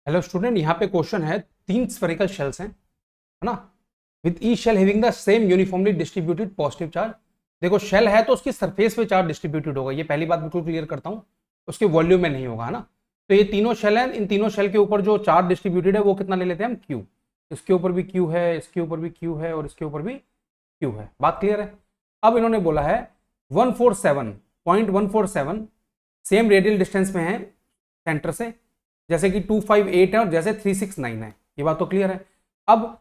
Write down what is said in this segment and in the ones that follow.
Hello student, यहाँ पे question है। तीन स्फेरिकल शेल्स हैं, है ना, with each shell having the same uniformly distributed positive charge. देखो, शेल है तो उसकी सरफेस पे चार्ज डिस्ट्रीब्यूटेड होगा, ये पहली बात बिल्कुल क्लियर करता हूँ। उसके वॉल्यूम में नहीं होगा, है ना। तो ये तीनों शेल हैं, इन तीनों शेल के ऊपर जो चार्ज डिस्ट्रीब्यूटेड है वो कितना ले लेते हैं हम, क्यू। इसके ऊपर भी क्यू है, इसके ऊपर भी क्यू है और इसके ऊपर भी क्यू है। बात क्लियर है। अब इन्होंने बोला है 147.147 सेम रेडियल डिस्टेंस में है सेंटर से, जैसे कि 258 है और जैसे 369 है। ये बात तो क्लियर है। अब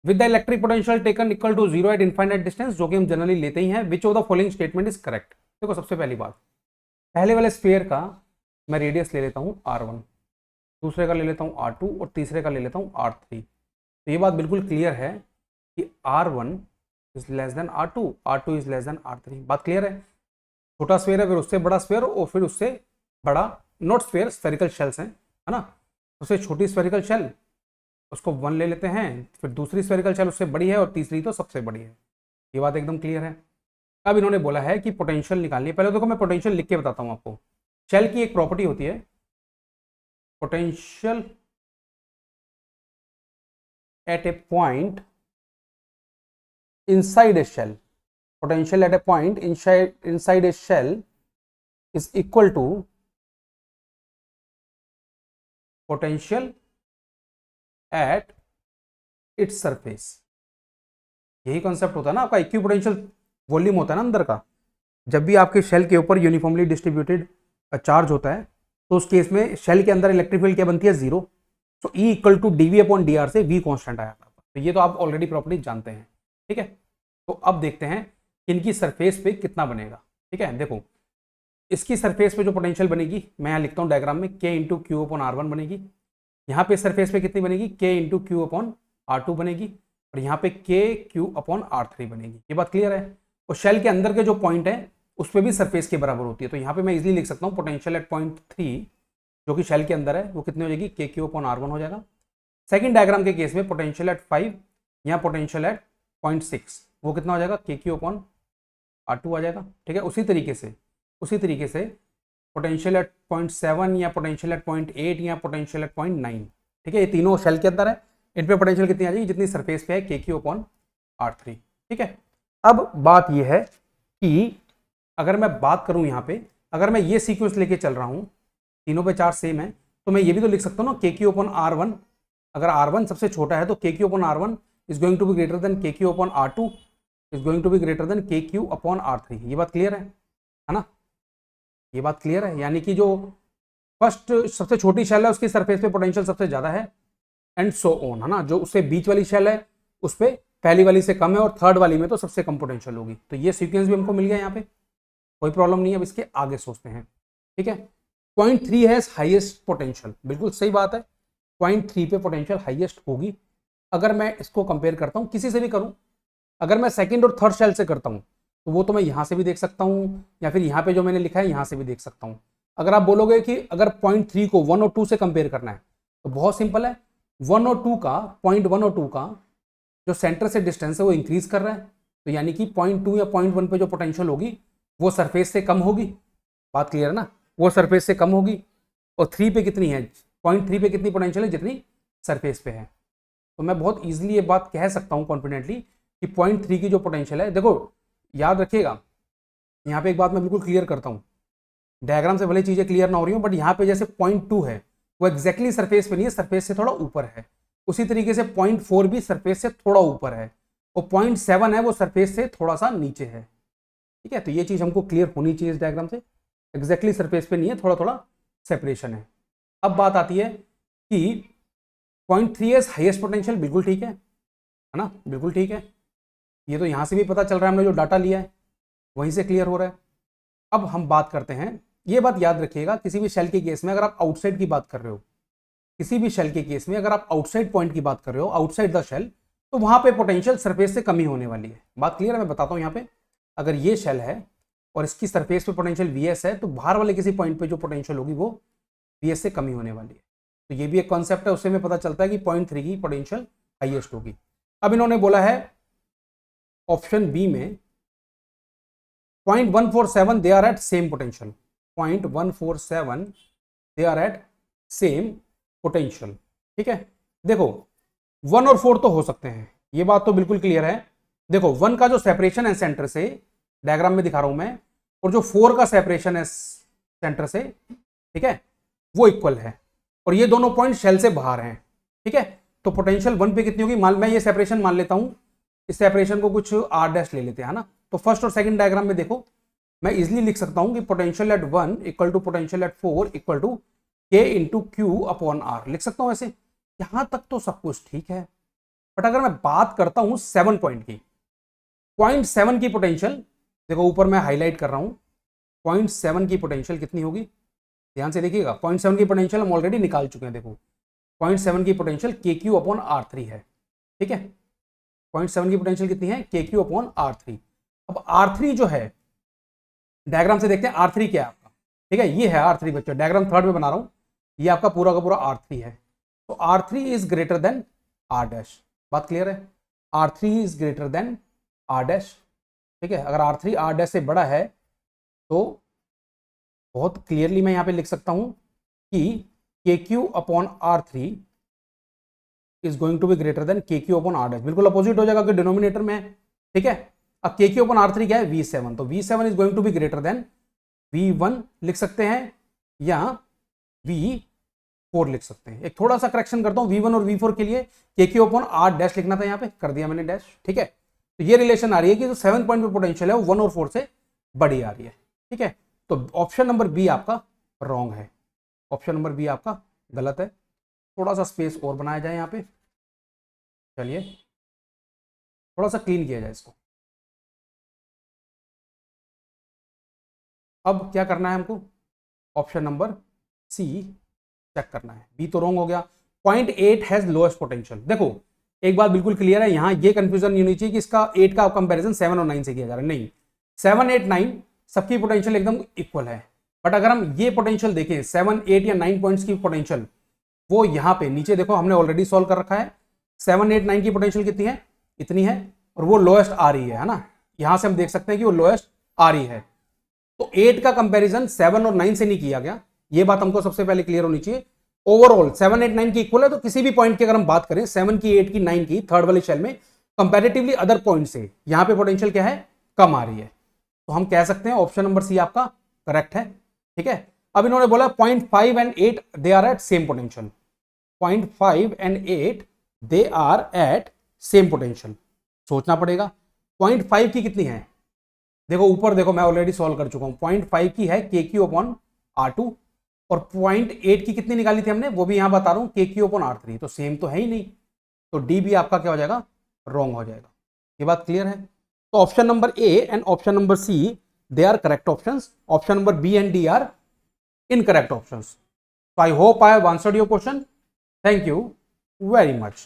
with the electric potential taken equal to zero at infinite distance, जो कि हम जनरली लेते ही हैं, which of the following statement is correct. देखो, सबसे पहली बात, पहले वाले स्फीयर का मैं रेडियस ले लेता हूं R1, दूसरे का ले लेता हूं R2 और तीसरे का ले लेता हूं R3। तो ये बात बिल्कुल क्लियर है कि R1 is less than R2, R2 is less than R3। बात क्लियर है। छोटा स्फीयर है, फिर उससे बड़ा स्फीयर और फिर उससे बड़ा, नॉट स्फीयर, स्फेरिकल शेल्स हैं, है ना। उससे छोटी स्फेरिकल शेल उसको 1 ले लेते हैं, फिर दूसरी स्फेरिकल शेल उससे बड़ी है और तीसरी तो सबसे बड़ी है। ये बात एकदम क्लियर है। अब इन्होंने बोला है कि पोटेंशियल निकालनी है। पहले देखो, मैं पोटेंशियल लिख के बताता हूं आपको। शेल की एक प्रॉपर्टी होती है potential at a point inside a shell. Potential at a point inside a shell is equal to potential at its surface. यही कॉन्सेप्ट होता है ना आपका। इक्विपोटेंशियल वॉल्यूम होता है ना अंदर का। जब भी आपके शेल के ऊपर यूनिफॉर्मली डिस्ट्रीब्यूटेड चार्ज होता है तो उस केस में शेल के अंदर इलेक्ट्रिक फील्ड क्या बनती है, जीरो। तो E equal to d V upon d R से वी कॉन्स्टेंट आया था। तो ये तो आप ऑलरेडी प्रॉपर्टी जानते हैं, ठीक है। तो अब देखते हैं इनकी सरफेस पे कितना बनेगा। ठीक है, देखो, इसकी सरफेस पे जो पोटेंशियल बनेगी, मैं यहाँ लिखता हूँ डायग्राम में, के इंटू क्यू अपॉन R1 बनेगी। यहाँ पे सरफेस पे कितनी बनेगी, के इंटू क्यू अपॉन R2 बनेगी और यहाँ पे के क्यू अपॉन R3 बनेगी। ये बात क्लियर है। और शेल के अंदर के जो पॉइंट है उस पर भी सरफेस के बराबर होती है। तो यहाँ पे मैं इजीली लिख सकता हूँ पोटेंशियल एट पॉइंट 3 जो कि शेल के अंदर है वो कितनी हो जाएगी, के क्यू अपॉन R1 हो जाएगा। सेकेंड डायग्राम के केस में पोटेंशियल एट 5 या पोटेंशियल एट 0.6 वो कितना हो जाएगा, के क्यू अपॉन R2 आ जाएगा। ठीक है, उसी तरीके से पोटेंशियल एट 0.7 या पोटेंशियल एट 0.8 या पोटेंशियल एट 0.9। ठीक है, ये तीनों शेल के अंदर है। इन पे पोटेंशियल कितनी आ जाएगी, जितनी सरफेस पे है, के क्यू अपॉन R3। ठीक है, अब बात ये है कि अगर मैं बात करूं यहाँ पे, अगर मैं ये सीक्वेंस लेके चल रहा हूं, तीनों पे चार्ज सेम है, तो मैं ये भी तो लिख सकता हूँ ना, के क्यू अपॉन R1। अगर R1 सबसे छोटा है तो K Q upon R1 is going to be greater than K Q upon R2 is going to be greater than K Q upon R3। ये बात क्लियर है ना। ये बात क्लियर है, यानी कि जो फर्स्ट सबसे छोटी शेल है उसकी सरफेस पे पोटेंशियल सबसे ज्यादा है, एंड सो ऑन, है ना। जो उससे बीच वाली शेल है उस पर पहली वाली से कम है और थर्ड वाली में तो सबसे कम पोटेंशियल होगी। तो ये सीक्वेंस भी हमको मिल गया यहाँ पे, कोई प्रॉब्लम नहीं है। अब इसके आगे सोचते हैं। ठीक है, 0.3 है हाईएस्ट पोटेंशियल, बिल्कुल सही बात है। 0.3 पे पोटेंशियल हाईएस्ट होगी। अगर मैं इसको कंपेयर करता हूँ किसी से भी करूँ, अगर मैं सेकंड और थर्ड शेल से करता हूँ तो वो तो मैं यहाँ से भी देख सकता हूँ या फिर यहाँ पे जो मैंने लिखा है यहाँ से भी देख सकता हूँ। अगर आप बोलोगे कि अगर 0.3 को 1 और 2 से कंपेयर करना है तो बहुत सिंपल है। 1 और 2 का, 0.1 और 2 का जो सेंटर से डिस्टेंस है वो इंक्रीज कर रहा है, तो यानी कि 0.2 या 0.1 पे जो पोटेंशियल होगी वो सरफेस से कम होगी। बात क्लियर है ना, वो सरफेस से कम होगी। और 3 पे कितनी है, 0.3 पे कितनी पोटेंशियल है, जितनी सरफेस पे है। तो मैं बहुत ईजिली ये बात कह सकता हूँ कॉन्फिडेंटली कि 0.3 की जो पोटेंशियल है, देखो याद रखिएगा, यहाँ पे एक बात मैं बिल्कुल क्लियर करता हूँ। डायग्राम से भले चीजें क्लियर ना हो रही हो, बट यहाँ पे जैसे 0.2 है वो एक्जैक्टली सरफेस पे नहीं है, सरफेस से थोड़ा ऊपर है। उसी तरीके से 0.4 भी सरफेस से थोड़ा ऊपर है और 0.7 है वो सरफेस से थोड़ा सा नीचे है। ठीक है, तो ये चीज हमको क्लियर होनी चाहिए इस डायग्राम से। एक्जैक्टली सरफेस पे नहीं है, थोड़ा थोड़ा सेपरेशन है। अब बात आती है कि 0.3 है हाईएस्ट पोटेंशियल, बिल्कुल ठीक है ना, बिल्कुल ठीक है। ये तो यहाँ से भी पता चल रहा है, हमने जो डाटा लिया है वहीं से क्लियर हो रहा है। अब हम बात करते हैं, ये बात याद रखिएगा, किसी भी शेल के केस में अगर आप आउटसाइड की बात कर रहे हो, किसी भी शेल के केस में अगर आप आउटसाइड पॉइंट की बात कर रहे हो, आउटसाइड द शेल, तो वहां पे पोटेंशियल सरफेस से कमी होने वाली है। बात क्लियर है, मैं बताता हूं। यहाँ पे अगर ये शेल है और इसकी सरफेस पे पोटेंशियल Vs है, तो बाहर वाले किसी पॉइंट पे जो पोटेंशियल होगी वो Vs से कमी होने वाली है। तो ये भी एक कॉन्सेप्ट है, उससे हमें पता चलता है कि 0.3 की पोटेंशियल हाईएस्ट होगी। अब इन्होंने बोला है ऑप्शन बी में 0.147 they are at same potential, 0.147 they are at same potential. ठीक है, देखो 1 और 4 तो हो सकते हैं, ये बात तो बिल्कुल क्लियर है। देखो 1 का जो सेपरेशन है सेंटर से, डायग्राम में दिखा रहा हूं मैं, और जो 4 का सेपरेशन है सेंटर से, ठीक है, वो इक्वल है, और ये दोनों पॉइंट शेल से बाहर हैं। ठीक है, तो पोटेंशियल 1 पे कितनी होगी, मैं ये सेपरेशन मान लेता हूं, इस सेपरेशन को कुछ r डैश ले लेते हैं ना। तो फर्स्ट और सेकंड डायग्राम में देखो मैं इजिली लिख सकता हूं कि potential at 1 equal to potential at 4 equal to k into Q upon R, लिख सकता हूं ऐसे। यहां तक तो सब कुछ ठीक है, बट अगर मैं बात करता हूं 7 पॉइंट की, 0.7 की पोटेंशियल, देखो ऊपर मैं हाईलाइट कर रहा हूं, 0.7 की पोटेंशियल कितनी होगी, ध्यान से देखिएगा। 0.7 की पोटेंशियल हम ऑलरेडी निकाल चुके हैं, देखो 0.7 की पोटेंशियल के क्यू अपॉन R3 है। ठीक है, 0.7 की पोटेंशियल कितनी है, के क्यू अपॉन R3। अब R3 जो है, डायग्राम से देखते हैं R3 क्या है आपका। ठीक है, ये है R3 बच्चों, डायग्राम थर्ड में बना रहा हूं, ये आपका पूरा का पूरा R3 है। तो R3 is greater than R dash, बात क्लियर है, R3 is greater than R dash. ठीक है, अगर R3 R डैश से बड़ा है तो बहुत क्लियरली मैं यहां पे लिख सकता हूं कि KQ upon R3 is going to be greater than KQ upon R dash, बिल्कुल अपोजिट हो जाएगा कि डिनोमिनेटर में है। ठीक है, अब KQ अपॉन R3 क्या है, V7, तो V7 is going to be greater than V1 लिख सकते हैं या V4 लिख सकते हैं। एक थोड़ा सा करेक्शन करता हूं, V1 और V4 के लिए KQ अपॉन R डैश लिखना था, यहां पे कर दिया मैंने डैश। ठीक है, तो ये रिलेशन आ रही है कि जो 7 पॉइंट पे पोटेंशियल है वो 1 और 4 से बड़ी आ रही है। ठीक है, तो ऑप्शन नंबर बी आपका रॉन्ग है, ऑप्शन नंबर बी आपका गलत है। थोड़ा सा स्पेस और बनाया जाए यहाँ पे, चलिए थोड़ा सा क्लीन किया जाए इसको। अब क्या करना है हमको, ऑप्शन नंबर सी चेक करना है, बी तो रॉन्ग हो गया। 0.8 हैज लोएस्ट पोटेंशियल। देखो एक बात बिल्कुल क्लियर है, यहां ये कंफ्यूजन नहीं होनी चाहिए कि इसका 8 का कंपैरिजन 7 और 9 से किया जा रहा है, नहीं, 7, 8, 9 सबकी पोटेंशियल एकदम इक्वल है। बट अगर हम ये पोटेंशियल देखें 7, 8 या 9 पॉइंट्स की पोटेंशियल, वो यहां पे नीचे देखो हमने ऑलरेडी सॉल्व कर रखा है। 7, 8, 9 की पोटेंशियल कितनी है, इतनी है, और वो लोएस्ट आ रही है ना, यहां से हम देख सकते हैं कि वो लोएस्ट आ रही है। तो 8 का कंपैरिजन 7 और 9 से नहीं किया गया, ये बात हमको सबसे पहले क्लियर होनी चाहिए। ओवरऑल 7, 8, 9 की इक्वल है, तो किसी भी पॉइंट की अगर हम बात करें 7 की, 8 की, 9 की, थर्ड वाले शेल में कंपैरेटिवली अदर पॉइंट से यहां पे पोटेंशियल क्या है, कम आ रही है। तो हम कह सकते हैं ऑप्शन नंबर सी आपका करेक्ट है। ठीक है, अब इन्होंने बोला 0.5 and 8 they are at same potential, 0.5 and 8 they are at same potential. सोचना पड़ेगा 0.5 की कितनी है, देखो ऊपर देखो मैं ऑलरेडी सॉल्व कर चुका हूं, 0.5 की है KQ अपॉन R2, और 0.8 की कितनी निकाली थी हमने, वो भी यहां बता रहा हूं KQ अपॉन R3, तो सेम तो है ही नहीं, तो डी भी आपका क्या हो जाएगा, रॉन्ग हो जाएगा। ये बात क्लियर है, तो option number A and option number C they are correct options, option number B and D are incorrect options. So I hope I have answered your question. Thank you very much.